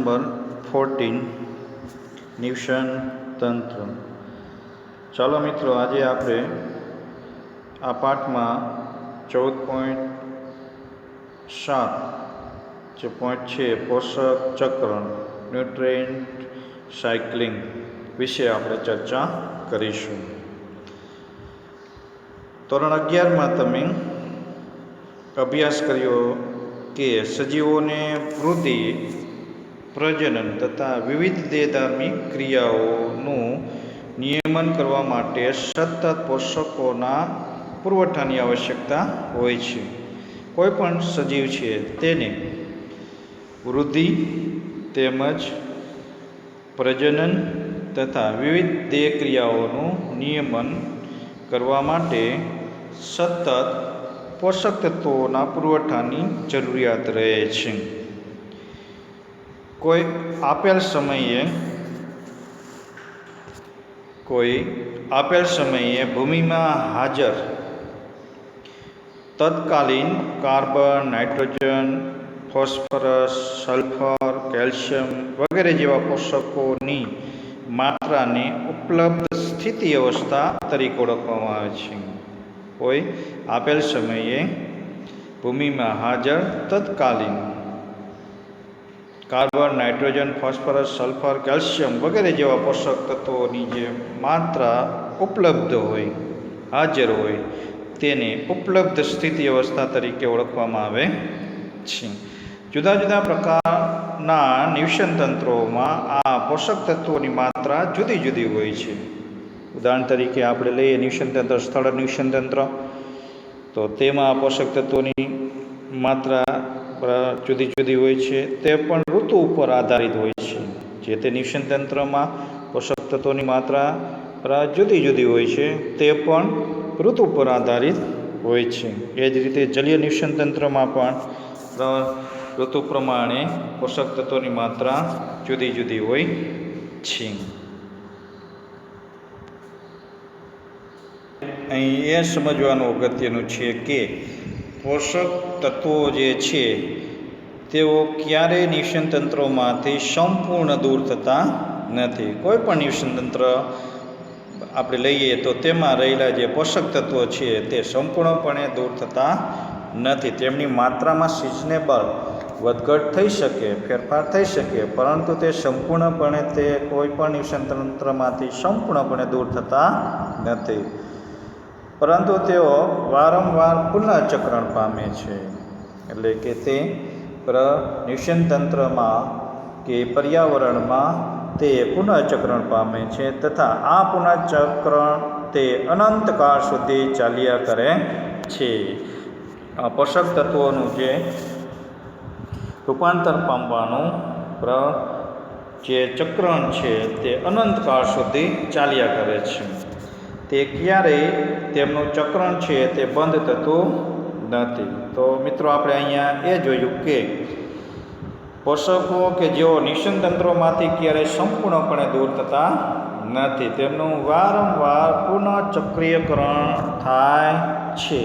Number 14 નિવસન તંત્ર। ચાલો મિત્રો, આજે આપણે આ પાઠમાં 14.7 જે પોઈન્ટ છે પોષક ચક્ર ન્યુટ્રિયન્ટ સાયકલિંગ વિશે આપણે ચર્ચા કરીશું। ધોરણ 11માં તમે અભ્યાસ કર્યો કે સજીવોને વૃદ્ધિ, પ્રજનન તથા વિવિધ દેહધાર્મિક ક્રિયાઓનું નિયમન કરવા માટે સતત પોષકોના પુરવઠાની આવશ્યકતા હોય છે। કોઈ પણ સજીવ છે તેને વૃદ્ધિ તેમજ પ્રજનન તથા વિવિધ દેહ ક્રિયાઓનું નિયમન કરવા માટે સતત પોષક તત્વોના પુરવઠાની જરૂરિયાત રહે છે। કોઈ આપેલ સમયે ભૂમિમાં હાજર તત્કાલીન carbon, nitrogen, phosphorus, sulphur, calcium વગેરે જેવા પોષકોની માત્રાને ઉપલબ્ધ સ્થિતિ અવસ્થા તરીકે ઓળખવામાં આવે છે। કોઈ આપેલ સમયે ભૂમિમાં હાજર તત્કાલીન carbon, nitrogen, phosphorus, sulphur, calcium વગેરે જેવા પોષક તત્વોની જે માત્રા ઉપલબ્ધ હોય, હાજર હોય, તેને ઉપલબ્ધ સ્થિતિ અવસ્થા તરીકે ઓળખવામાં આવે છે। જુદા જુદા પ્રકારના નિવસન તંત્રોમાં આ પોષક તત્વોની માત્રા જુદી જુદી હોય છે। ઉદાહરણ તરીકે આપણે લઈએ નિવસન તંત્ર, સ્થળ નિવસન તંત્ર, તો તેમાં પોષક તત્વોની માત્રા જુદી જુદી હોય છે। તે પણ ઋતુ ઉપર આધારિત હોય છે। જે તે નિવસન તંત્રમાં પોષક તત્વોની માત્રા જુદી જુદી હોય છે, તે પણ ઋતુ પર આધારિત હોય છે। એ જ રીતે જલીય નિવસન તંત્રમાં પણ ઋતુ પ્રમાણે પોષક તત્વોની માત્રા જુદી જુદી હોય છે। અહીં એ સમજવાનું અગત્યનું છે કે પોષક તત્વો જે છે તેઓ ક્યારેય નિવસન તંત્રોમાંથી સંપૂર્ણ દૂર થતા નથી। કોઈ પણ નિવસન તંત્ર આપણે લઈએ તો તેમાં રહેલા જે પોષક તત્વો છે તે સંપૂર્ણપણે દૂર થતા નથી। તેમની માત્રામાં સિઝનેબલ વધઘટ થઈ શકે, ફેરફાર થઈ શકે, પરંતુ તે સંપૂર્ણપણે તે કોઈ પણ નિવસન તંત્રમાંથી સંપૂર્ણપણે દૂર થતા નથી, પરંતુ તેઓ વારંવાર પુનઃચક્રણ પામે છે। એટલે કે તે નિવસન તંત્રમાં કે પર્યાવરણમાં તે પુનઃચક્રણ પામે છે તથા આ પુનઃચક્રણ તે અનંતકાળ સુધી ચાલ્યા કરે છે। આ પોષક તત્વોનું જે રૂપાંતર પામવાનું જે ચક્રણ છે તે અનંતકાળ સુધી ચાલ્યા કરે છે। તે ક્યારેય તેમનું ચક્રણ છે તે બંધ થતું નથી। તો મિત્રો, આપણે અહીંયા એ જોયું કે પોષકો કે જેઓ નિવસન તંત્રોમાંથી ક્યારેય સંપૂર્ણપણે દૂર થતા નથી, તેમનું વારંવાર પુનઃચક્રીયકરણ થાય છે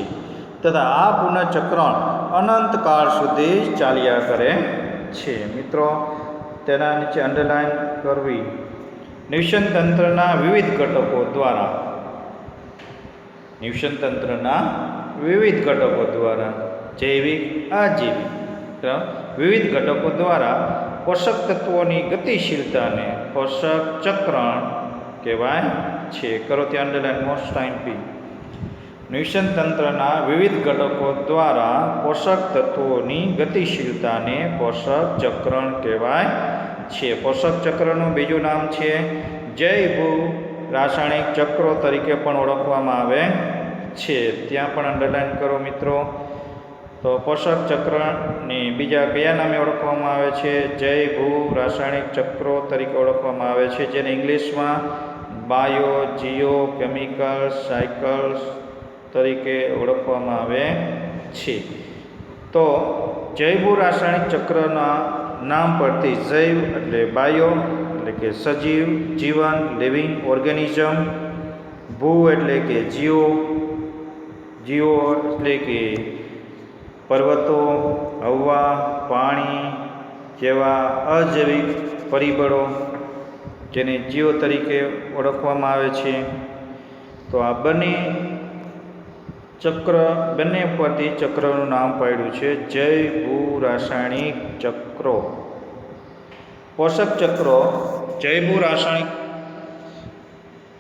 તથા આ પુનઃચક્રણ અનંતકાળ સુધી ચાલ્યા કરે છે। મિત્રો, તેના નીચે અંડરલાઈન કરવી। નિવસન તંત્રના વિવિધ ઘટકો દ્વારા જૈવિક, અજૈવિક વિવિધ ઘટકો દ્વારા પોષક તત્વોની ગતિશીલતાને પોષક ચક્રણ કહેવાય છે। કરો ત્યાં અંડરલાઈન મોસ્ટ ટાઈમ પી। નિવસન તંત્રના વિવિધ ઘટકો દ્વારા પોષક તત્વોની ગતિશીલતાને પોષક ચક્રણ કહેવાય છે। પોષક ચક્રનું બીજું નામ છે જૈવ રાસાયણિક ચક્રો તરીકે પણ ઓળખવામાં આવે છે। ત્યાં પણ અંડરલાઈન કરો મિત્રો। તો પોષક ચક્રને બીજા કયા નામે ઓળખવામાં આવે છે? જૈવ રાસાયણિક ચક્રો તરીકે ઓળખવામાં આવે છે, જેને ઇંગ્લિશમાં બાયો જીઓ કેમિકલ સાયકલ્સ તરીકે ઓળખવામાં આવે છે। તો જૈવ રાસાયણિક ચક્રના નામ પરથી જૈવ એટલે બાયો એટલે કે સજીવ, જીવન લિવિંગ ઓર્ગેનિઝમ, ભૂ એટલે કે જીઓ એટલે કે પર્વતો, હવા, પાણી, જેવા અજૈવિક પરિબળો જેને જીવો તરીકે ઓળખવામાં આવે છે. તો આ બંને પરથી ચક્રનું નામ પાડ્યું છે જૈવ ભૂ રાસાયણિક ચક્રો. પોષક ચક્રો જૈવ રાસાયણિક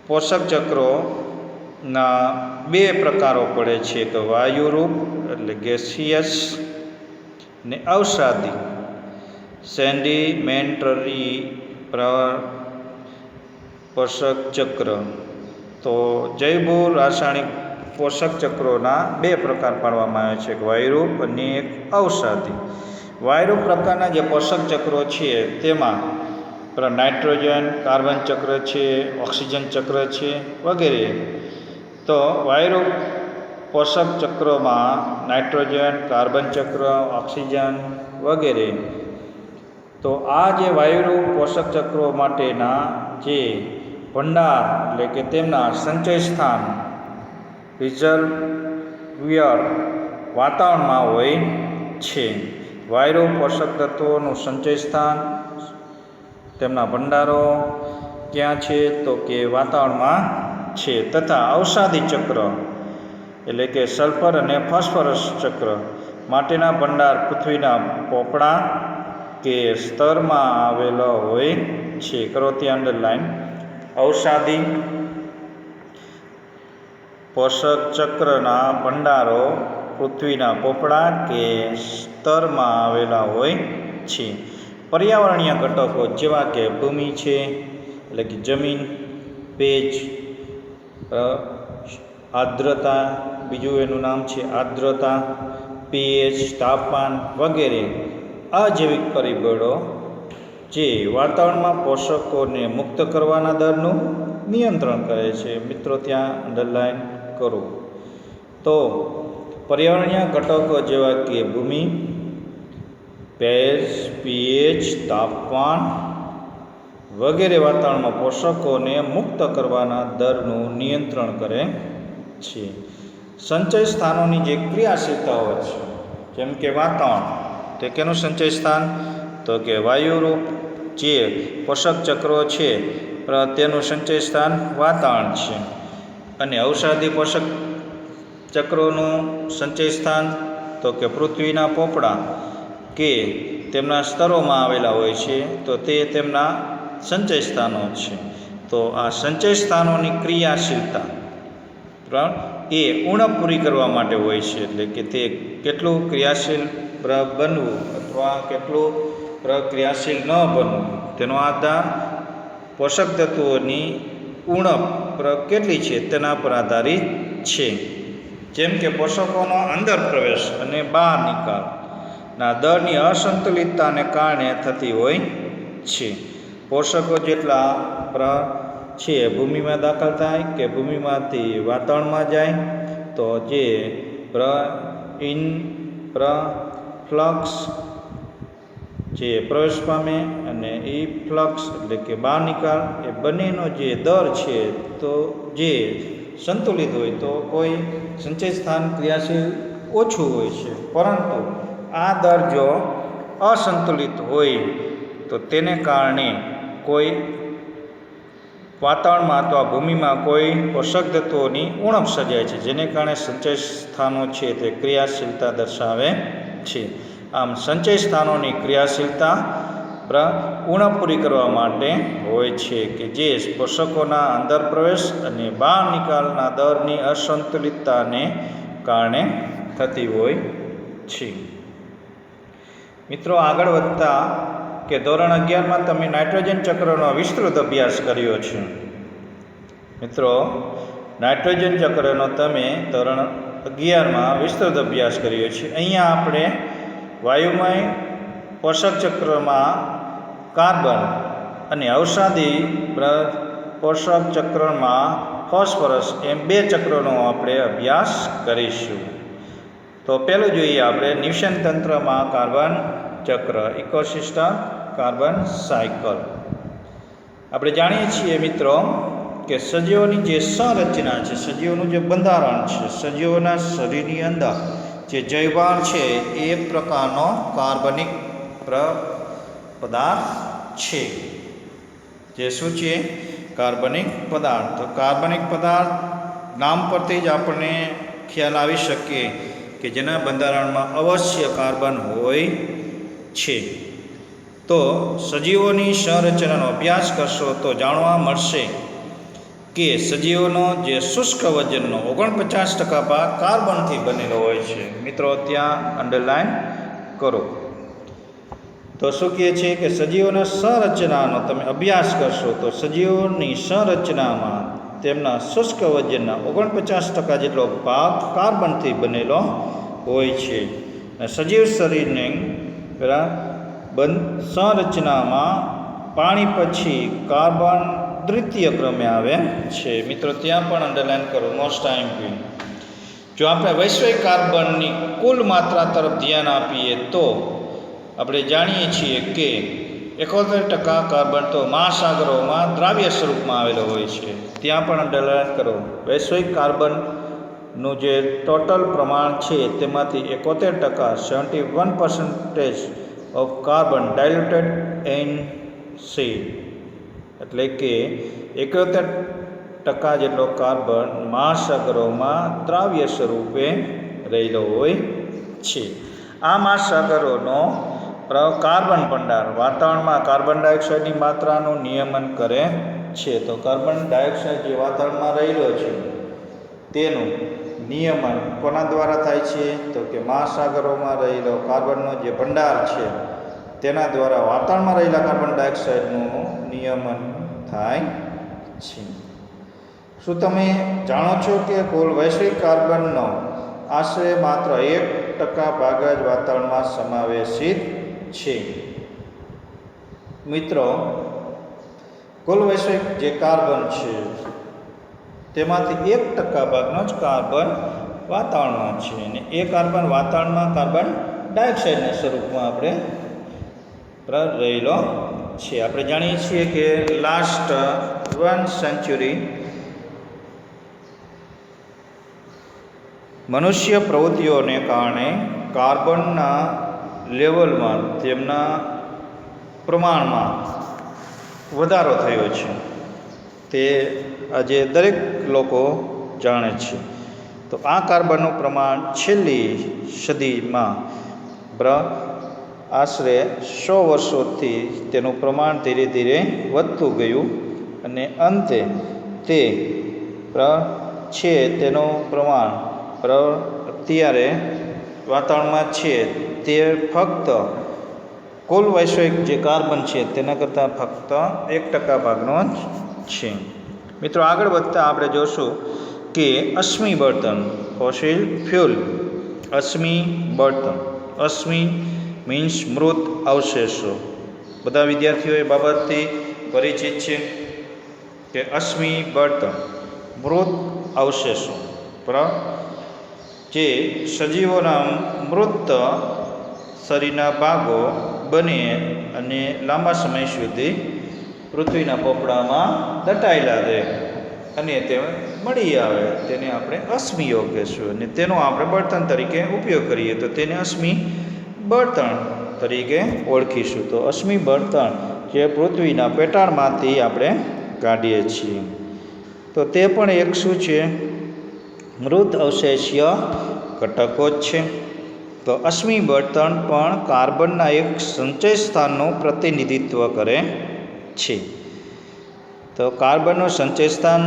પોષક ચક્રોના બે પ્રકારો પડે છે, તો વાયુરૂપ એટલે ગેસિયસ ને અવસાદી સેન્ડિમેન્ટરી પોષક ચક્ર. તો જૈવ રાસાયણિક પોષક ચક્રોના બે પ્રકાર પાડવામાં આવે છે, એક વાયુરૂપ અને એક અવસાદી. વાયુરૂપ પ્રકારના જે પોષક ચક્રો છે તેમાં નાઇટ્રોજન કાર્બન ચક્ર છે, ઓક્સિજન ચક્ર છે વગેરે. તો વાયુરૂપ પોષક ચક્રોમાં નાઇટ્રોજન, કાર્બન ચક્ર, ઓક્સિજન વગેરે. તો આ જે વાયુરૂપ પોષક ચક્રો માટેના જે ભંડાર એટલે કે તેમના સંચય સ્થાન રિઝર્વિયર વાતાવરણમાં હોય છે. વાયુરૂપ પોષક તત્વોનું સંચય સ્થાન તેમના ભંડારો ક્યાં છે? તો કે વાતાવરણમાં છે. તથા અવસાદી ચક્ર એટલે કે સલ્ફર અને ફોસ્ફરસ ચક્ર માટેના ભંડાર પૃથ્વીના પોપડા કે સ્તરમાં આવેલો હોય છે. કરો ત્યાં અંડરલાઈન. અવસાદી પોષક ચક્રના ભંડારો પૃથ્વીના પોપડા કે સ્તરમાં આવેલા હોય છે. પર્યાવરણીય ઘટકો જેવા કે ભૂમિ છે એટલે કે જમીન, ભેજ, આર્દ્રતા, બીજું એનું નામ છે આર્દ્રતા, પીએચ, તાપમાન વગેરે અજૈવિક પરિબળો જે વાતાવરણમાં પોષકોને મુક્ત કરવાના દરનું નિયંત્રણ કરે છે. મિત્રો ત્યાં અંડરલાઈન કરો. તો પર્યાવરણીય ઘટકો જેવા કે ભૂમિ, ભેજ, પીએચ, તાપમાન વગેરે વાતાવરણમાં પોષકોને મુક્ત કરવાના દરનું નિયંત્રણ કરે છે. સંચય સ્થાનોની જે ક્રિયાશીલતાઓ છે જેમ કે વાતાવરણ, તે કેનું સંચય સ્થાન? તો કે વાયુરૂપ જે પોષક ચક્રો છે તેનું સંચય સ્થાન વાતાવરણ છે. અને અવસાદી પોષક ચક્રોનું સંચય સ્થાન તો કે પૃથ્વીના પોપડા કે તેમના સ્તરોમાં આવેલા હોય છે, તો તે તેમના સંચય સ્થાનો છે. તો આ સંચય સ્થાનોની ક્રિયાશીલતા એ ઉણપ પૂરી કરવા માટે હોય છે, એટલે કે તે કેટલું ક્રિયાશીલ બનવું અથવા કેટલું ક્રિયાશીલ ન બનવું તેનો આધાર પોષક તત્વોની ઉણપ કેટલી છે તેના પર આધારિત છે. જેમ કે પોષકોનો અંદર પ્રવેશ અને બહાર નિકાલના દરની અસંતુલિતતાને કારણે થતી હોય છે. પોષકો જેટલા છે ભૂમિમાં દાખલ થાય કે ભૂમિમાંથી વાતાવરણમાં જાય, તો જે ફ્લક્સ જે પ્રવેશ પામે અને ફ્લક્સ એટલે કે બહાર નિકાલ, એ બંનેનો જે દર છે તો જે સંતુલિત હોય તો કોઈ સંચય સ્થાન ક્રિયાશીલ ઓછું હોય છે. પરંતુ આ દર જો અસંતુલિત હોય તો તેને કારણે કોઈ વાતાવરણમાં અથવા ભૂમિમાં કોઈ પોષક તત્વોની ઉણપ સર્જાય છે, જેને કારણે સંચય સ્થાનો છે તે ક્રિયાશીલતા દર્શાવે છે. આમ સંચય સ્થાનોની ક્રિયાશીલતા ઉણપ પૂરી કરવા માટે હોય છે કે જે પોષકોના અંદર પ્રવેશ અને બહાર નિકાલના દરની અસંતુલિતતાને કારણે થતી હોય છે. મિત્રો આગળ વધતા કે ધોરણ 11માં તમે નાઇટ્રોજન ચક્રનો વિસ્તૃત અભ્યાસ કર્યો છે. મિત્રો નાઇટ્રોજન ચક્રનો તમે ધોરણ 11માં વિસ્તૃત અભ્યાસ કર્યો છે. અહીંયા આપણે વાયુમય પોષક ચક્રમાં કાર્બન અને અવસાદી પોષક ચક્રમાં ફોસ્ફરસ એમ બે ચક્રોનો આપણે અભ્યાસ કરીશું. તો પહેલું જોઈએ આપણે નિવસન તંત્રમાં કાર્બન ચક્ર, ઇકોસિસ્ટમ કાર્બન સાયકલ. આપણે જાણીએ છીએ મિત્રો કે સજીવોની જે સંરચના છે, સજીવોનું જે બંધારણ છે, સજીવોના શરીરની અંદર જે જૈવાણ છે એ એક પ્રકારનો કાર્બનિક પદાર્થ છે, જે શું છે? કાર્બનિક પદાર્થ. તો કાર્બનિક પદાર્થ નામ પરથી જ આપણને ખ્યાલ આવી શકે કે જેના બંધારણમાં અવશ્ય કાર્બન હોય છે. તો સજીવોની સંરચનાનો અભ્યાસ કરશો તો જાણવા મળશે કે સજીવોનો જે શુષ્ક વજનનો 49% ભાગ કાર્બનથી બનેલો હોય છે. મિત્રો ત્યાં અંડરલાઈન કરો. તો શું કહે છે કે સજીવોના સંરચનાનો તમે અભ્યાસ કરશો તો સજીવોની સંરચનામાં તેમના શુષ્ક વજનના 49% જેટલો ભાગ કાર્બનથી બનેલો હોય છે. સજીવ શરીરને સંરચનામાં પાણી પછી કાર્બન દ્વિતીય ક્રમે આવે છે. મિત્રો ત્યાં પણ અંડરલાઈન કરો, મોસ્ટ ટાઈમ. જો આપણે વૈશ્વિક કાર્બનની કુલ માત્રા તરફ ધ્યાન આપીએ તો આપણે જાણીએ છીએ કે 71% કાર્બન તો મહાસાગરોમાં દ્રાવ્ય સ્વરૂપમાં આવેલો હોય છે. ત્યાં પણ અંડરલાઈન કરો. વૈશ્વિક કાર્બનનું જે ટોટલ પ્રમાણ છે તેમાંથી 71% 71% ઓફ કાર્બન ડાયલ્યુટેડ ઇન સી, એટલે કે 71% જેટલો કાર્બન મહાસાગરોમાં દ્રાવ્ય સ્વરૂપે રહેલો હોય છે. આ મહાસાગરોનો કાર્બન ભંડાર વાતાવરણમાં કાર્બન ડાયોક્સાઇડની માત્રાનું નિયમન કરે છે. તો કાર્બન ડાયોક્સાઇડ જે વાતાવરણમાં રહેલો છે તેનું નિયમન કોના દ્વારા થાય છે? તો કે મહાસાગરોમાં રહેલો કાર્બનનો જે ભંડાર છે તેના દ્વારા વાતાવરણમાં રહેલા કાર્બન ડાયોક્સાઇડનું નિયમન થાય છે. શું તમે જાણો છો કે કુલ વૈશ્વિક કાર્બનનો આશરે માત્ર 1% ભાગ જ વાતાવરણમાં સમાવેશિત છે? મિત્રો, કુલ વૈશ્વિક જે કાર્બન છે તેમાંથી 1% ભાગનો જ કાર્બન વાતાવરણમાં છે, અને એ કાર્બન વાતાવરણમાં કાર્બન ડાયોક્સાઇડના સ્વરૂપમાં આપણે રહેલો છે. આપણે જાણીએ છીએ કે લાસ્ટ 1 સેન્ચુરી મનુષ્ય પ્રવૃત્તિઓને કારણે કાર્બનના લેવલમાં તેમના પ્રમાણમાં વધારો થયો છે. તે આજે દરેક લોકો જાણે છે. તો આ કાર્બનનું પ્રમાણ છેલ્લી સદીમાં આશરે 100 વર્ષોથી તેનું પ્રમાણ ધીરે ધીરે વધતું ગયું, અને અંતે તે છે તેનું પ્રમાણ અત્યારે વાતાવરણમાં છે તે ફક્ત કુલ વૈશ્વિક જે કાર્બન છે તેના કરતાં ફક્ત 1% ભાગનો જ છે. મિત્રો, આગળ વધતા આપણે જોશું કે અશ્મિ બળતણ, ફોસિલ ફ્યુલ. અશ્મિ બળતણ, અશ્મિ મીન્સ મૃત અવશેષો. બધા વિદ્યાર્થીઓ એ બાબતથી પરિચિત છે કે અશ્મિ બળતણ મૃત અવશેષો જે સજીવોના મૃત શરીરના ભાગો બને અને લાંબા સમય સુધી પૃથ્વીના પોપડામાં દટાયેલા રહે અને તે મળી આવે તેને આપણે અશ્મિઓ કહેશું, અને તેનો આપણે બળતણ તરીકે ઉપયોગ કરીએ તો તેને અશ્મિ બળતણ તરીકે ઓળખીશું. તો અશ્મિ બળતણ જે પૃથ્વીના પેટાળમાંથી આપણે કાઢીએ છીએ તો તે પણ એક શું છે? મૃત અવશેષીય ઘટકો જ છે. તો અશ્મિ બળતણ પણ કાર્બનના એક સંચય સ્થાનનું પ્રતિનિધિત્વ કરે છે. તો કાર્બનનું સંચય સ્થાન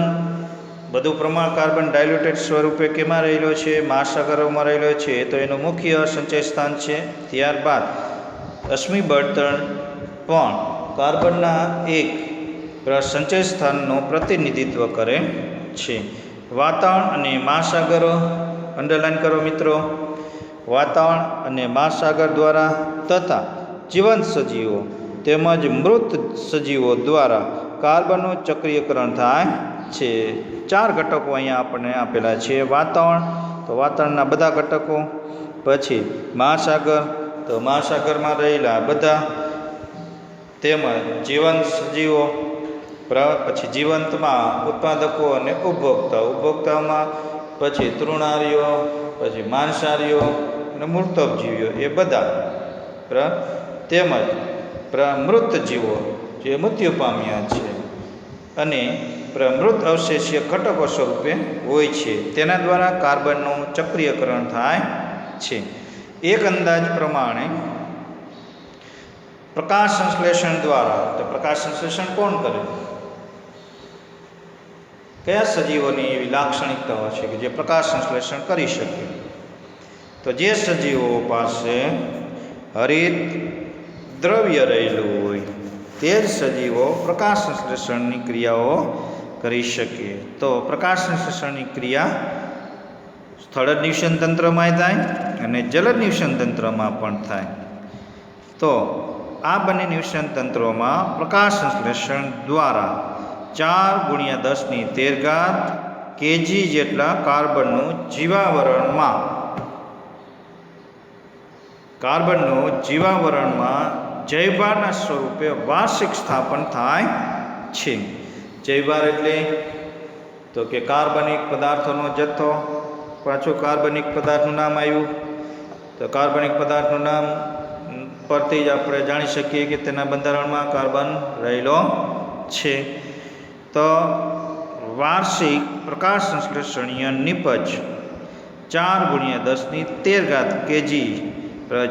બધું પ્રમાણ કાર્બન ડાયલ્યુટેડ સ્વરૂપે કેમાં રહેલો છે? મહાસાગરોમાં રહેલો છે. તો એનું મુખ્ય સંચય સ્થાન છે. ત્યારબાદ અશ્મિ બળતણ પણ કાર્બનના એક સંચય સ્થાનનું પ્રતિનિધિત્વ કરે છે. વાતાવરણ અને મહાસાગરો અંડરલાઈન કરો મિત્રો. વાતાવરણ અને મહાસાગર દ્વારા તથા જીવંત સજીવો તેમજ મૃત સજીવો દ્વારા કાર્બનનું ચક્રીયકરણ થાય છે. 4 ઘટકો અહીંયા આપણને આપેલા છે. વાતાવરણ, તો વાતાવરણના બધા ઘટકો. પછી મહાસાગર, તો મહાસાગરમાં રહેલા બધા, તેમજ જીવંત સજીવો. પછી જીવંતમાં ઉત્પાદકો અને ઉપભોક્તા. ઉપભોક્તામાં પછી તૃણારીઓ, પછી માંસાહારીઓ અને મૃતકજીવીઓ એ બધા. તેમજ મૃત જીવો જે મૃત્યુ પામ્યા છે અને મૃત અવશેષીય ઘટકો સ્વરૂપે હોય છે તેના દ્વારા કાર્બનનું ચક્રીયકરણ થાય છે. એક અંદાજ પ્રમાણે પ્રકાશ સંશ્લેષણ દ્વારા, તો પ્રકાશ સંશ્લેષણ કોણ કરે? કયા સજીવોની એવી લાક્ષણિકતાઓ છે કે જે પ્રકાશ સંશ્લેષણ કરી શકે? તો જે સજીવો પાસે હરિત દ્રવ્ય રહેલું હોય તે જ સજીવો પ્રકાશ સંશ્લેષણની ક્રિયાઓ કરી શકે. તો પ્રકાશ સંશ્લેષણની ક્રિયા સ્થળ નિવસન તંત્રમાં થાય અને જલદ નિવસન તંત્રમાં પણ થાય. તો આ બંને નિવસન તંત્રોમાં પ્રકાશ સંશ્લેષણ દ્વારા 4×10⁻13 kg જેટલા કાર્બનનું જીવાવરણમાં જૈવભારના સ્વરૂપે વાર્ષિક સ્થાપન થાય છે. જૈવભાર એટલે તો કે કાર્બનિક પદાર્થોનો જથ્થો. પાછું કાર્બનિક પદાર્થનું નામ આવ્યું, તો કાર્બનિક પદાર્થનું નામ પરથી જ આપણે જાણી શકીએ કે તેના બંધારણમાં કાર્બન રહેલો છે. તો વાર્ષિક પ્રકાશ સંશ્લેષણીય નિપજ 4×10⁻13 kg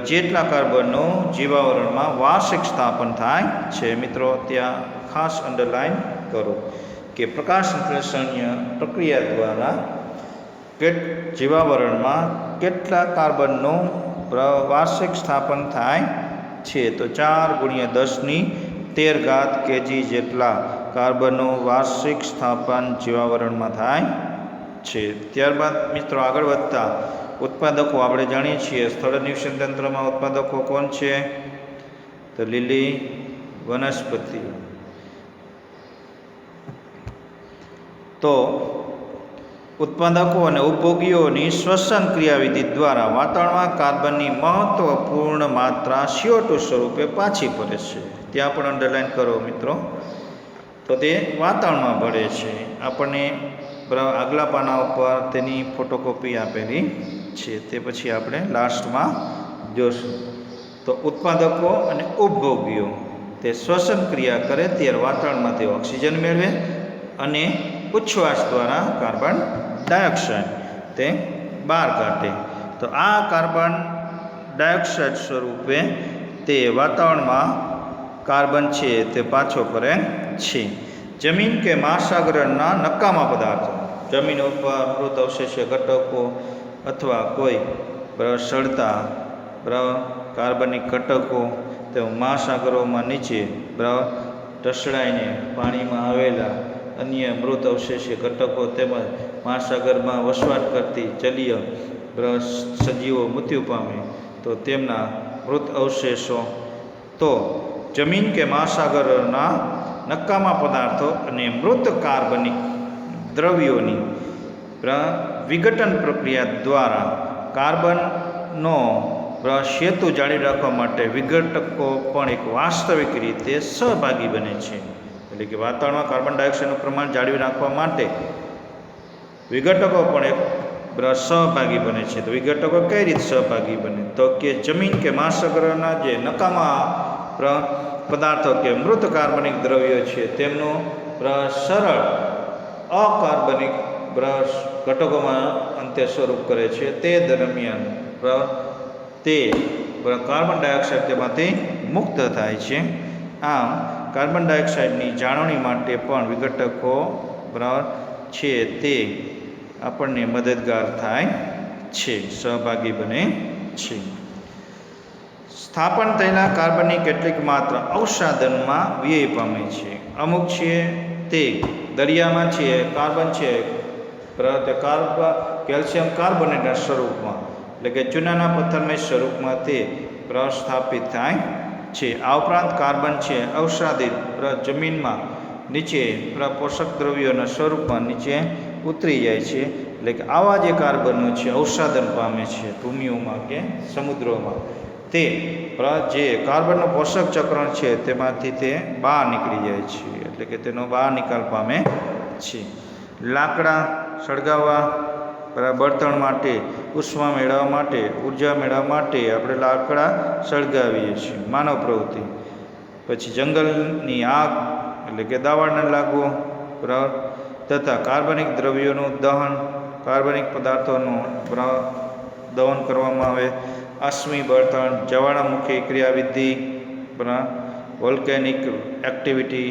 જેટલા કાર્બનનું જીવાવરણમાં વાર્ષિક સ્થાપન થાય છે. મિત્રો ત્યાં ખાસ અંડરલાઈન કરો કે પ્રકાશ સંશ્લેષણીય પ્રક્રિયા દ્વારા જીવાવરણમાં કેટલા કાર્બનનું વાર્ષિક સ્થાપન થાય છે? તો 4×10⁻13 kg જેટલા કાર્બનનું વાર્ષિક સ્થાપન જીવાવરણમાં થાય છે. ત્યારબાદ મિત્રો આગળ વધતા ઉત્પાદકો આપણે જાણીએ છીએ. સ્થળ નિવસન તંત્રમાં ઉત્પાદકો કોણ છે? તો લીલી વનસ્પતિ. તો ઉત્પાદકો અને ઉપભોગીઓની શ્વસન ક્રિયાવિધિ દ્વારા વાતાવરણમાં કાર્બનની મહત્વપૂર્ણ માત્રા CO2 સ્વરૂપે પાછી પડે છે. ત્યાં પણ અંડરલાઈન કરો મિત્રો. તો તે વાતાવરણમાં ભળે છે. આપણને આગલા પાના ઉપર તેની ફોટોકોપી આપેલી છે, તે પછી આપણે લાસ્ટમાં જોશું. તો ઉત્પાદકો અને ઉપભોગીઓ તે શ્વસન ક્રિયા કરે ત્યારે વાતાવરણમાં તે ઓક્સિજન મેળવે અને ઉચ્છ્વાસ દ્વારા કાર્બન ડાયોક્સાઇડ તે બહાર કાઢે. તો આ કાર્બન ડાયોક્સાઇડ સ્વરૂપે તે વાતાવરણમાં કાર્બન છે તે પાછો કરે છે. જમીન કે મહાસાગરના નકામા પદાર્થો, જમીન ઉપર મૃત અવશેષીય ઘટકો અથવા કોઈ સળતા કાર્બનિક ઘટકો તે મહાસાગરોમાં નીચે ઢસડાઈને પાણીમાં આવેલા અન્ય મૃત અવશેષીય ઘટકો તેમજ મહાસાગરમાં વસવાટ કરતી જલીય સજીવો મૃત્યુ પામે તો તેમના મૃત અવશેષો. તો જમીન કે મહાસાગરોના નકામા પદાર્થો અને મૃત કાર્બનિક દ્રવ્યોની વિઘટન પ્રક્રિયા દ્વારા કાર્બનનો સેતુ જાળવી રાખવા માટે વિઘટકો પણ એક વાસ્તવિક રીતે સહભાગી બને છે. એટલે કે વાતાવરણમાં કાર્બન ડાયોક્સાઇડનું પ્રમાણ જાળવી રાખવા માટે વિઘટકો પણ એક સહભાગી બને છે. તો વિઘટકો કઈ રીતે સહભાગી બને? તો કે જમીન કે મહાસાગરોના જે નકામા પદાર્થો કે મૃત કાર્બનિક દ્રવ્યો છે તેમનું સરળ અકાર્બનિક ઘટકોમાં અંતે સ્વરૂપ કરે છે. તે દરમિયાન તે કાર્બન ડાયોક્સાઇડ તેમાંથી મુક્ત થાય છે. આમ કાર્બન ડાયોક્સાઇડની જાળવણી માટે પણ વિઘટકો છે તે આપણને મદદગાર થાય છે, સહભાગી બને છે. સ્થાપન થયેલા કાર્બનની કેટલીક માત્રા અવસાદનમાં વ્યય પામે છે. અમુક છે તે દરિયામાં છે કાર્બન છે તે કેલ્શિયમ કાર્બોનેટના સ્વરૂપમાં એટલે કે ચૂનાના પથ્થરમય સ્વરૂપમાં તે પ્રસ્થાપિત થાય છે. આ ઉપરાંત કાર્બન છે અવસાદિત જમીનમાં નીચે પોષક દ્રવ્યોના સ્વરૂપમાં નીચે ઉતરી જાય છે. એટલે કે આવા જે કાર્બનો છે અવસાદન પામે છે ભૂમિઓમાં કે સમુદ્રોમાં, તે જે કાર્બનનું પોષક ચક્રણ છે તેમાંથી તે બહાર નીકળી જાય છે. એટલે કે તેનો બહાર નિકાલ પામે છે. લાકડા સળગાવવા બળતણ માટે, ઉષ્મા મેળવવા માટે, ઉર્જા મેળવવા માટે આપણે લાકડા સળગાવીએ છીએ, માનવ પ્રવૃત્તિ. પછી જંગલની આગ એટલે કે દાવાળને લાગવો, બરાબર, તથા કાર્બનિક દ્રવ્યોનું દહન, કાર્બનિક પદાર્થોનું દહન કરવામાં આવે, અશ્મિ બળતણ, જ્વાળામુખી ક્રિયાવિધિ, બરાબર, વોલ્કેનિક એક્ટિવિટી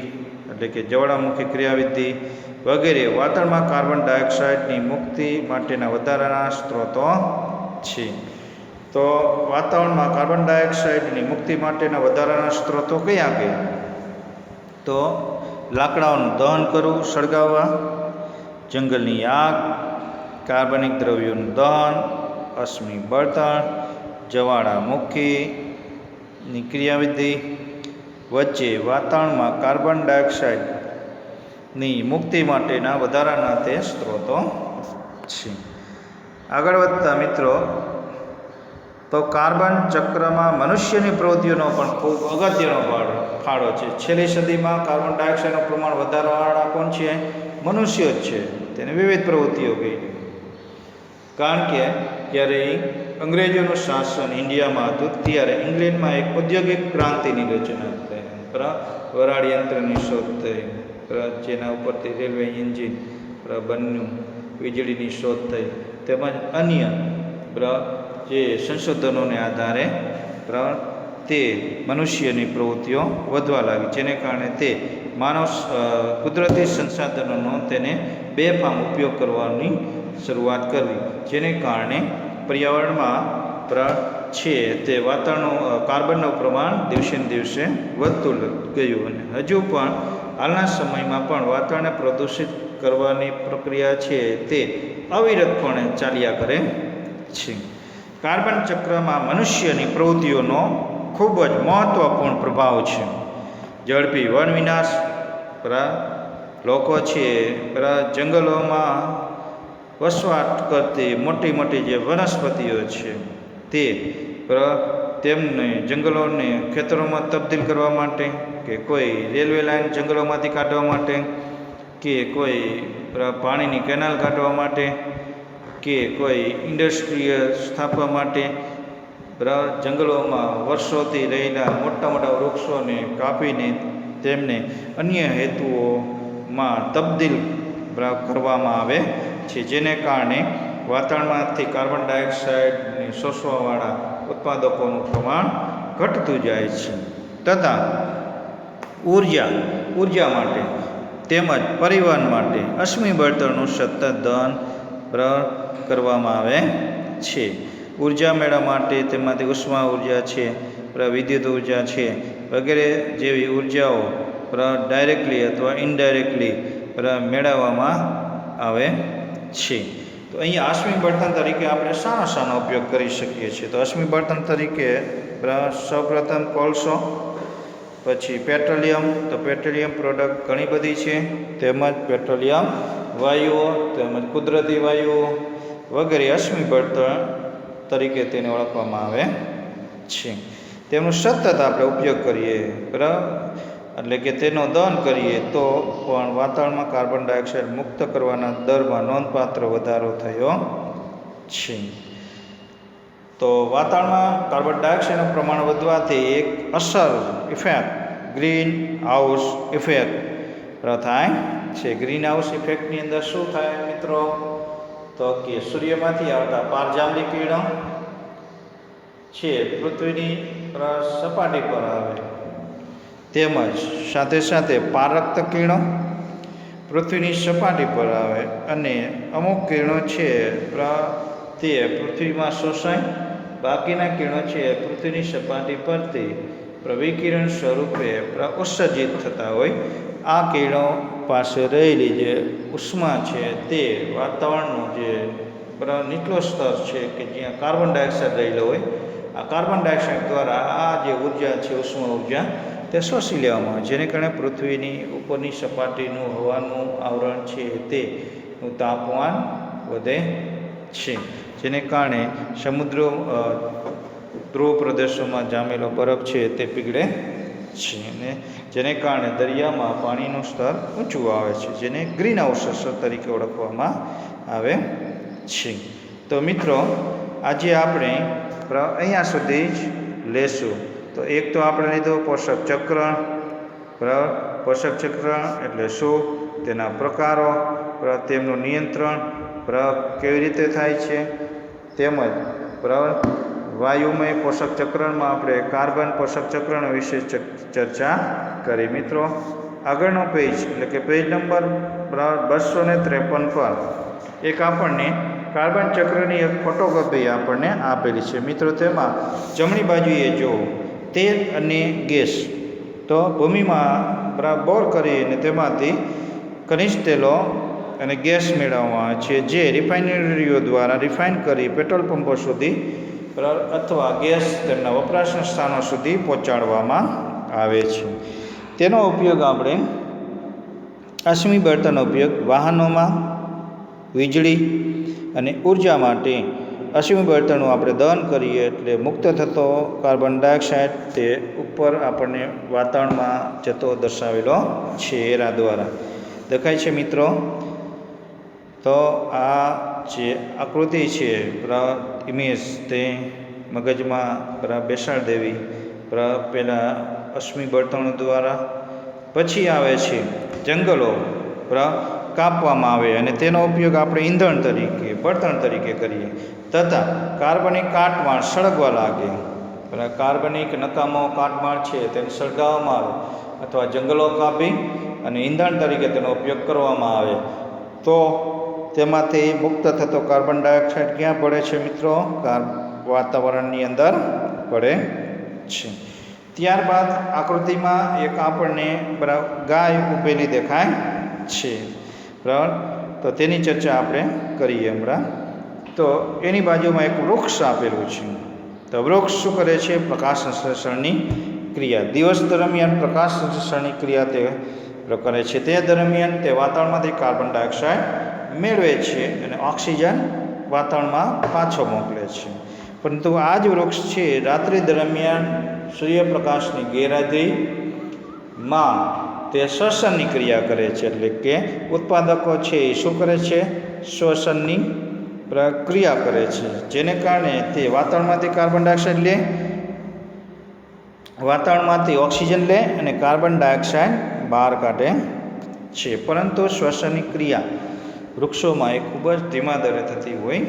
એટલે કે જ્વાળામુખી ક્રિયાવિધિ વગેરે વાતાવરણમાં કાર્બન ડાયોક્સાઇડની મુક્તિ માટેના વધારાના સ્ત્રોતો છે. તો વાતાવરણમાં કાર્બન ડાયોક્સાઇડની મુક્તિ માટેના વધારાના સ્ત્રોતો કયા કયા? તો લાકડાઓનું દહન કરવું, સળગાવવા, જંગલની આગ, કાર્બનિક દ્રવ્યોનું દહન, અશ્મિ બળતણ, જ્વાળામુખીની ક્રિયાવિધિ વચ્ચે વાતાવરણમાં કાર્બન ડાયોક્સાઇડની મુક્તિ માટેના વધારાના તે સ્ત્રોતો છે. આગળ વધતા મિત્રો, તો કાર્બન ચક્રમાં મનુષ્યની પ્રવૃત્તિઓનો પણ ખૂબ અગત્યનો ફાળો છે. છેલ્લી સદીમાં કાર્બન ડાયોક્સાઇડનું પ્રમાણ વધારવાવાળા કોણ છે? મનુષ્ય જ છે. તેને વિવિધ પ્રવૃત્તિઓ કહી. કારણ કે જ્યારે અંગ્રેજોનું શાસન ઇન્ડિયામાં હતું ત્યારે ઇંગ્લેન્ડમાં એક ઔદ્યોગિક ક્રાંતિની રચના થઈ, વરાળ યંત્રની શોધ થઈ, જેના ઉપરથી રેલવે એન્જિન બન્યું, વીજળીની શોધ થઈ, તેમજ અન્ય જે સંશોધનોને આધારે તે મનુષ્યની પ્રવૃત્તિઓ વધવા લાગી, જેને કારણે તે કુદરતી સંસાધનોનો તેને બેફામ ઉપયોગ કરવાની શરૂઆત કરવી, જેને કારણે પર્યાવરણમાં છે તે વાતાવરણનું કાર્બનનું પ્રમાણ દિવસે ને દિવસે વધતું ગયું અને હજુ પણ હાલના સમયમાં પણ વાતાવરણને પ્રદૂષિત કરવાની પ્રક્રિયા છે તે અવિરતપણે ચાલ્યા કરે છે. કાર્બન ચક્રમાં મનુષ્યની પ્રવૃત્તિઓનો ખૂબ જ મહત્ત્વપૂર્ણ પ્રભાવ છે. ઝડપી વન વિનાશ, લોકો છે જંગલોમાં વસવાટ કરતી મોટી મોટી જે વનસ્પતિઓ છે તે તેમને જંગલોને ખેતરોમાં તબદીલ કરવા માટે, કે કોઈ રેલવે લાઇન જંગલોમાંથી કાઢવા માટે, કે કોઈ પાણીની કેનાલ કાઢવા માટે, કે કોઈ ઇન્ડસ્ટ્રીય સ્થાપવા માટે જંગલોમાં વર્ષોથી રહેલા મોટા મોટા વૃક્ષોને કાપીને તેમને અન્ય હેતુઓમાં તબદીલ કરવામાં આવે છે, જેને કારણે વાતાવરણમાંથી કાર્બન ડાયોક્સાઇડને શોષવાવાળા ઉત્પાદકોનું પ્રમાણ ઘટતું જાય છે. તથા ઉર્જા માટે તેમજ પરિવહન માટે અશ્મિ બળતણનું સતત દહન કરવામાં આવે છે. ઉર્જા મેળવવા માટે તેમાંથી ઉષ્મા ઉર્જા છે, વિદ્યુત ઉર્જા છે વગેરે જેવી ઉર્જાઓ ડાયરેક્ટલી અથવા ઇનડાયરેક્ટલી મેળવવામાં આવે છે. તો અહીંયા અશ્મિ બળતણ તરીકે આપણે શાનો ઉપયોગ કરી શકીએ છીએ? તો અશ્મિ બળતણ તરીકે સૌપ્રથમ કોલસો, પછી પેટ્રોલિયમ. તો પેટ્રોલિયમ પ્રોડક્ટ ઘણી બધી છે, તેમજ પેટ્રોલિયમ વાયુઓ તેમજ કુદરતી વાયુઓ વગેરે અશ્મિ બળતણ તરીકે તેને ઓળખવામાં આવે છે. તેમનો સતત આપણે ઉપયોગ કરીએ, બરાબર, એટલે કે તેનો દહન કરીએ તો પણ વાતાવરણમાં કાર્બન ડાયોક્સાઇડ મુક્ત કરવાના દરમાં નોંધપાત્ર વધારો થયો છે. તો વાતાવરણમાં કાર્બન ડાયોક્સાઇડનું પ્રમાણ વધવાથી એક ઇફેક્ટ ગ્રીન હાઉસ ઇફેક્ટ થાય છે. ગ્રીન હાઉસ ઇફેક્ટની અંદર શું થાય મિત્રો? તો કે સૂર્યમાંથી આવતા પારજાંબલી કિરણો છે પૃથ્વીની સપાટી પર આવે, તેમજ સાથે સાથે પારક્ત કિરણો પૃથ્વીની સપાટી પર આવે અને અમુક કિરણો છે તે પૃથ્વીમાં શોષાય, બાકીના કિરણો છે પૃથ્વીની સપાટી પરથી વિકિરણ સ્વરૂપે ઉત્સર્જિત થતા હોય. આ કિરણો પાસે રહેલી જે ઉષ્મા છે તે વાતાવરણનું જે નીચલો સ્તર છે કે જ્યાં કાર્બન ડાયોક્સાઇડ રહેલો હોય, આ કાર્બન ડાયોક્સાઇડ દ્વારા આ જે ઉર્જા છે ઉષ્મા ઉર્જા તે શોષી લેવામાં આવે, જેને કારણે પૃથ્વીની ઉપરની સપાટીનું હવાનું આવરણ છે તેનું તાપમાન વધે છે, જેને કારણે સમુદ્રો ધ્રુવ પ્રદેશોમાં જામેલો બરફ છે તે પીગળે છે અને જેને કારણે દરિયામાં પાણીનું સ્તર ઊંચું આવે છે, જેને ગ્રીન હાઉસ અસર તરીકે ઓળખવામાં આવે છે. તો મિત્રો આજે આપણે અહીંયા સુધી જ લેશું. તો એક તો આપણે લીધું પોષક ચક્ર, બરાબર. પોષક ચક્ર એટલે શું, તેના પ્રકારો, બરાબર, તેમનું નિયંત્રણ, બરાબર, કેવી રીતે થાય છે, તેમજ બરાબર વાયુમય પોષક ચક્રમાં આપણે કાર્બન પોષક ચક્રના વિશે ચર્ચા કરી. મિત્રો આગળનો પેજ એટલે કે પેજ નંબર બરાબર 253 પર એક આપણને કાર્બન ચક્રની એક ફોટોગ્રાફી આપણને આપેલી છે. મિત્રો તેમાં જમણી બાજુએ જો તેલ અને ગેસ, તો ભૂમિમાં બરાબર બોર કરીને તેમાંથી ખનિજ તેલો અને ગેસ મેળવવામાં આવે છે, જે રિફાઇનરીઓ દ્વારા રિફાઇન કરી પેટ્રોલ પંપો સુધી બરાબર અથવા ગેસ તેમના વપરાશના સ્થાનો સુધી પહોંચાડવામાં આવે છે. તેનો ઉપયોગ આપણે અશ્મિ બળતણનો ઉપયોગ વાહનોમાં, વીજળી અને ઉર્જા માટે અશ્મિ બળતણનું આપણે દહન કરીએ એટલે મુક્ત થતો કાર્બન ડાયોક્સાઇડ તે ઉપર આપણને વાતાવરણમાં જતો દર્શાવેલો છે, એરા દ્વારા દેખાય છે. મિત્રો તો આ જે આકૃતિ છે બરાબર ઇમેજ તે મગજમાં બરાબર બેસાડી દેવી. બરાબર પહેલાં અશ્મિ બળતણ દ્વારા, પછી આવે છે જંગલો બરાબર કાપવામાં આવે અને તેનો ઉપયોગ આપણે ઈંધણ તરીકે, બળતણ તરીકે કરીએ, તથા કાર્બનિક કાટમાળ સળગવા લાગે. બરાબર કાર્બનિક નકામો કાટમાળ છે તેને સળગાવવામાં આવે અથવા જંગલો કાપી અને ઈંધણ તરીકે તેનો ઉપયોગ કરવામાં આવે તો તેમાંથી મુક્ત થતો કાર્બન ડાયોક્સાઇડ ક્યાં પડે છે મિત્રો, વાતાવરણની અંદર પડે છે. ત્યારબાદ આકૃતિમાં એક આપણને બરાબર ગાય ઊભેલી દેખાય છે, બરાબર. તો તેની ચર્ચા આપણે કરીએ હમણાં. તો એની બાજુમાં એક વૃક્ષ આપેલું છે. તો વૃક્ષ શું કરે છે, પ્રકાશ સંશ્લેષણની ક્રિયા. દિવસ દરમિયાન પ્રકાશ સંશ્લેષણની ક્રિયા તે કરે છે. તે દરમિયાન તે વાતાવરણમાંથી કાર્બન ડાયોક્સાઇડ મેળવે છે અને ઓક્સિજન વાતાવરણમાં પાછો મોકલે છે. પરંતુ આ જ વૃક્ષ છે રાત્રિ દરમિયાન સૂર્યપ્રકાશની ગેરહાજરીમાં તે શ્વસનની ક્રિયા કરે છે. એટલે કે ઉત્પાદકો છે એ શું કરે છે, શ્વસનની પ્રક્રિયા કરે છે, જેને કારણે તે વાતાવરણમાંથી કાર્બન ડાયોક્સાઇડ લે, વાતાવરણમાંથી ઓક્સિજન લે અને કાર્બન ડાયોક્સાઇડ બહાર કાઢે છે. પરંતુ શ્વસનની ક્રિયા વૃક્ષોમાં એ ખૂબ જ ધીમા દરે થતી હોય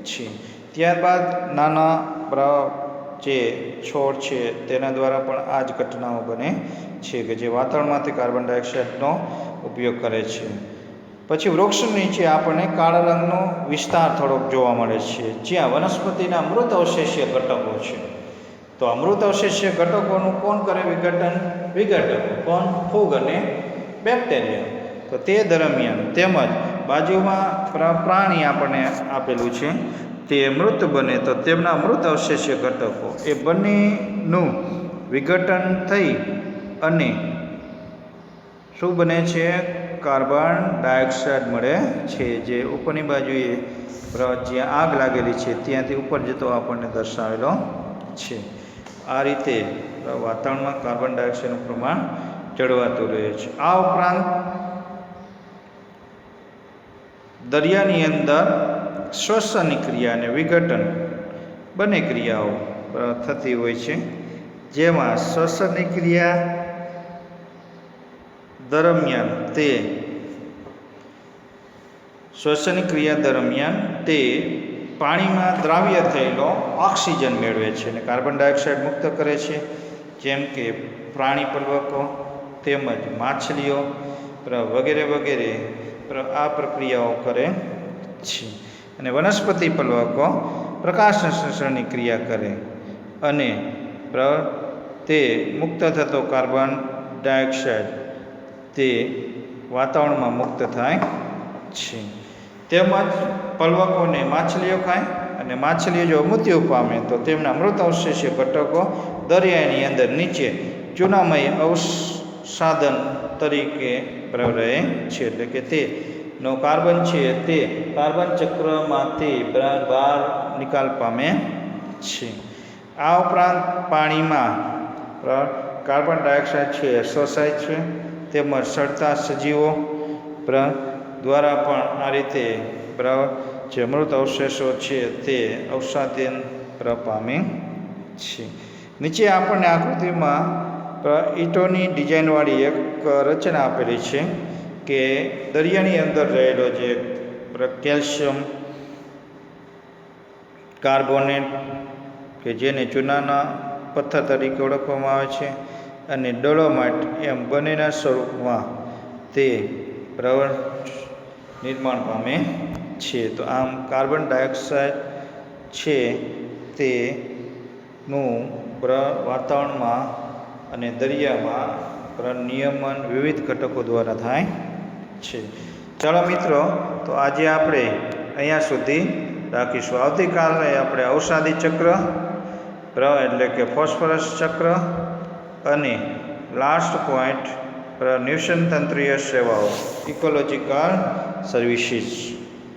છે. ત્યારબાદ નાના જે છોડ છે તેના દ્વારા પણ આ જ ઘટનાઓ બને છે કે જે વાતાવરણમાંથી કાર્બન ડાયોક્સાઇડનો ઉપયોગ કરે છે. પછી વૃક્ષ નીચે આપણને કાળા રંગનો વિસ્તાર થોડોક જોવા મળે છે, જ્યાં વનસ્પતિના મૃત અવશેષીય ઘટકો છે. તો આ મૃત અવશેષીય ઘટકોનું કોણ કરે વિઘટન, વિઘટકો કોણ, ફૂગ અને બેક્ટેરિયા. તો તે દરમિયાન તેમજ બાજુમાં પ્રાણી આપણને આપેલું છે, તે મૃત બને તો તેમના મૃત અવશેષીય ઘટકો એ બંનેનું વિઘટન થઈ અને શું બને છે, કાર્બન ડાયોક્સાઇડ મળે છે, જે ઉપરની બાજુએ જ્યાં આગ લાગેલી છે ત્યાંથી ઉપર જતો આપણને દર્શાવેલો છે. આ રીતે વાતાવરણમાં કાર્બન ડાયોક્સાઇડનું પ્રમાણ જળવાતું રહે છે. આ ઉપરાંત દરિયાની અંદર શ્વસનની ક્રિયા અને વિઘટન બંને ક્રિયાઓ થતી હોય છે, જેમાં શ્વસનની ક્રિયા દરમિયાન તે પાણીમાં દ્રાવ્ય થયેલો ઓક્સિજન મેળવે છે અને કાર્બન ડાયોક્સાઇડ મુક્ત કરે છે, જેમ કે પ્રાણી પલવકો તેમજ માછલીઓ વગેરે વગેરે આ પ્રક્રિયાઓ કરે છે. અને વનસ્પતિ પલવકો પ્રકાશ સંશ્લેષણની ક્રિયા કરે અને તે મુક્ત થતો કાર્બન ડાયોક્સાઇડ તે વાતાવરણમાં મુક્ત થાય છે. તેમજ પલવકોને માછલીઓ ખાય અને માછલીઓ જો મૃત્યુ પામે તો તેમના મૃત અવશેષીય ઘટકો દરિયાની અંદર નીચે ચૂનામય અવસાદન તરીકે રહે છે. એટલે કે તેનો કાર્બન છે તે કાર્બન ચક્રમાંથી બહાર નિકાલ પામે છે. આ ઉપરાંત પાણીમાં કાર્બન ડાયોક્સાઇડ છે શોષાય છે, તેમજ સડતા સજીવો દ્વારા પણ આ રીતે જે મૃત અવશેષો છે તે અવસાદન પામે છે. નીચે આપણને આકૃતિમાં ઈંટોની ડિઝાઇનવાળી એક રચના આપેલી છે કે દરિયાની અંદર રહેલો જે કેલ્શિયમ કાર્બોનેટ કે જેને ચૂનાના પથ્થર તરીકે ઓળખવામાં આવે છે અને ડોલોમાઇટ એમ બંનેના સ્વરૂપમાં તે નિર્માણ પામે છે. તો આમ કાર્બન ડાયોક્સાઇડ છે તેનું વાતાવરણમાં અને દરિયામાં નિયમન વિવિધ ઘટકો દ્વારા થાય છે. ચાલો મિત્રો, તો આજે આપણે અહીંયા સુધી રાખીશું. આવતીકાલે આપણે અવસાદી ચક્ર એટલે કે ફોસ્ફરસ ચક્ર અને લાસ્ટ પોઈન્ટ નિવસન તંત્રીય સેવાઓ ઇકોલોજીકલ સર્વિસીસ.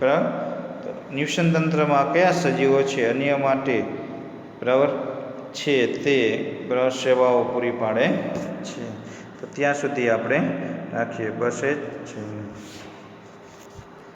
બરાબર, નિવસન તંત્રમાં કયા સજીવો છે અન્ય માટે બરાબર છે તે બરાબર સેવાઓ પૂરી પાડે છે. તો ત્યાં સુધી આપણે રાખીએ. બસ એ જ છે.